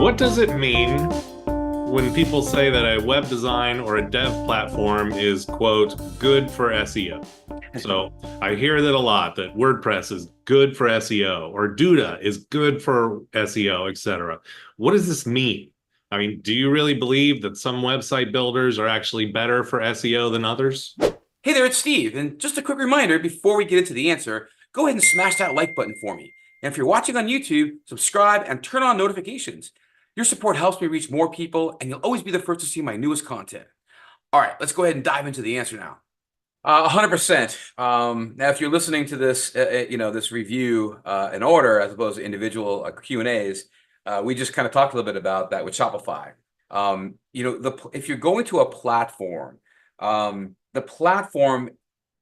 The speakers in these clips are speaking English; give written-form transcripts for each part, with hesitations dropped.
What does it mean when people say that a web design or a dev platform is, quote, good for SEO? So I hear that a lot, that WordPress is good for SEO or Duda is good for SEO, etc. What does this mean? I mean, do you really believe that some website builders are actually better for SEO than others? Hey there, it's Steve. And just a quick reminder before we get into the answer, go ahead and smash that like button for me. And if you're watching on YouTube, subscribe and turn on notifications. Your support helps me reach more people, and you'll always be the first to see my newest content. All right, let's go ahead and dive into the answer now. 100%. Now, if you're listening to this, this review in order as opposed to individual Q&As, we just kind of talked a little bit about that with Shopify. If you're going to a platform, the platform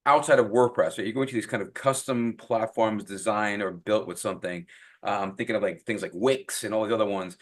outside of WordPress, right, you're going to these kind of custom platforms designed or built with something. Thinking of like things like Wix and all these other ones.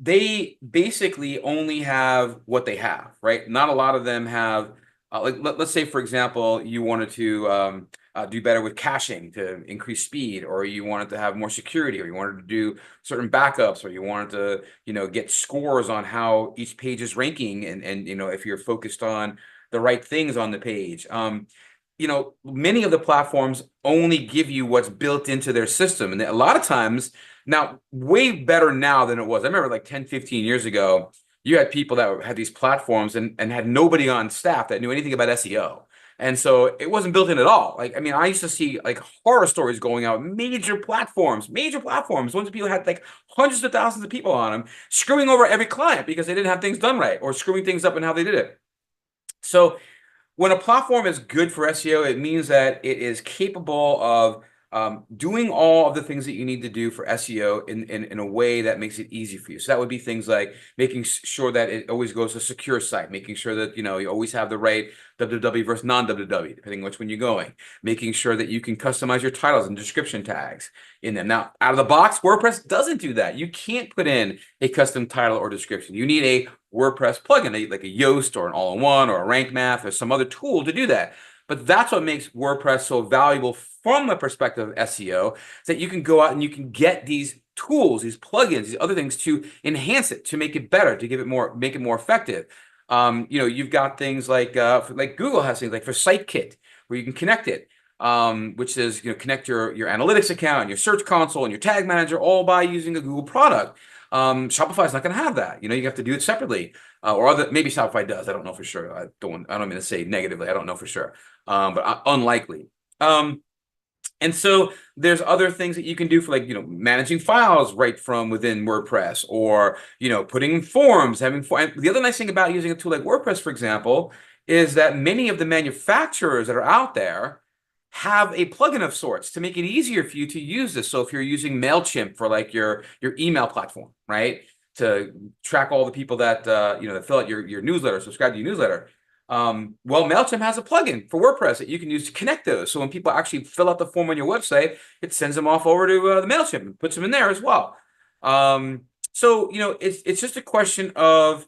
They basically only have what they have, right? Not a lot of them have. Let's say, for example, you wanted to do better with caching to increase speed, or you wanted to have more security, or you wanted to do certain backups, or you wanted to, get scores on how each page is ranking, and if you're focused on the right things on the page. Many of the platforms only give you what's built into their system, and a lot of times now, way better now than it was. I remember like 10, 15 years ago, you had people that had these platforms and had nobody on staff that knew anything about SEO. And so it wasn't built in at all. I used to see like horror stories going out, major platforms, ones people had like hundreds of thousands of people on them, screwing over every client because they didn't have things done right or screwing things up in how they did it. So when a platform is good for SEO, it means that it is capable of doing all of the things that you need to do for SEO in a way that makes it easy for you. So that would be things like making sure that it always goes to a secure site, making sure that you always have the right www versus non-www, depending on which one you're going, making sure that you can customize your titles and description tags in them. Now, out of the box, WordPress doesn't do that. You can't put in a custom title or description. You need a WordPress plugin, like a Yoast or an all-in-one or a Rank Math or some other tool to do that. But that's what makes WordPress so valuable from the perspective of SEO, is that you can go out and you can get these tools, these plugins, these other things to enhance it, to make it better, to make it more effective. You've got things like Google has things like for SiteKit, where you can connect it, which is connect your analytics account, your search console, and your tag manager, all by using a Google product. Shopify is not going to have that. You have to do it separately, or maybe Shopify does. I don't know for sure. I don't mean to say negatively. I don't know for sure, but unlikely. And so there's other things that you can do for managing files right from within WordPress, or putting forms, the other nice thing about using a tool like WordPress, for example, is that many of the manufacturers that are out there have a plugin of sorts to make it easier for you to use this. So if you're using MailChimp for like your email platform, right, to track all the people that that fill out your newsletter, subscribe to your newsletter. MailChimp has a plugin for WordPress that you can use to connect those. So when people actually fill out the form on your website, it sends them off over to the MailChimp and puts them in there as well. It's just a question of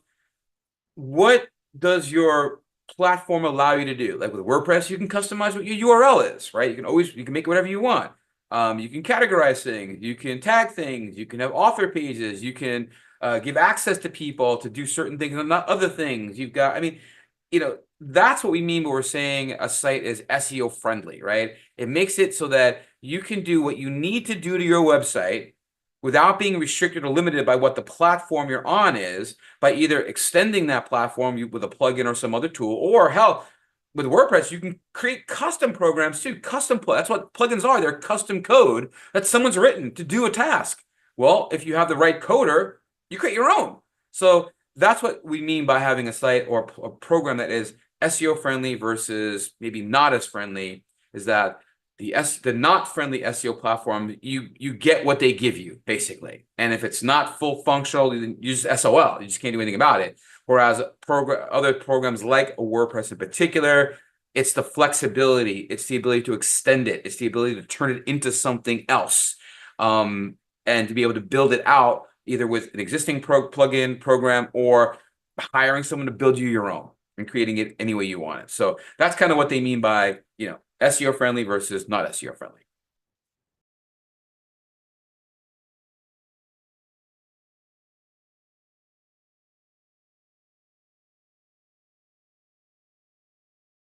what does your platform allow you to do. Like with WordPress, you can customize what your URL is, right? You can make it whatever you want. You can categorize things, you can tag things, you can have author pages, you can give access to people to do certain things and not other things. That's what we mean when we're saying a site is SEO friendly, right? It makes it so that you can do what you need to do to your website without being restricted or limited by what the platform you're on is, by either extending that platform with a plugin or some other tool, or hell, with WordPress, you can create custom programs too. That's what plugins are. They're custom code that someone's written to do a task. Well, if you have the right coder, you create your own. So that's what we mean by having a site or a program that is SEO friendly versus maybe not as friendly, is that the not friendly SEO platform, you get what they give you basically, and if it's not full functional, you just SOL. You just can't do anything about it. Whereas other programs like a WordPress in particular, it's the flexibility, it's the ability to extend it, it's the ability to turn it into something else, and to be able to build it out either with an existing plugin program or hiring someone to build you your own and creating it any way you want it. So that's kind of what they mean by SEO friendly versus not SEO friendly.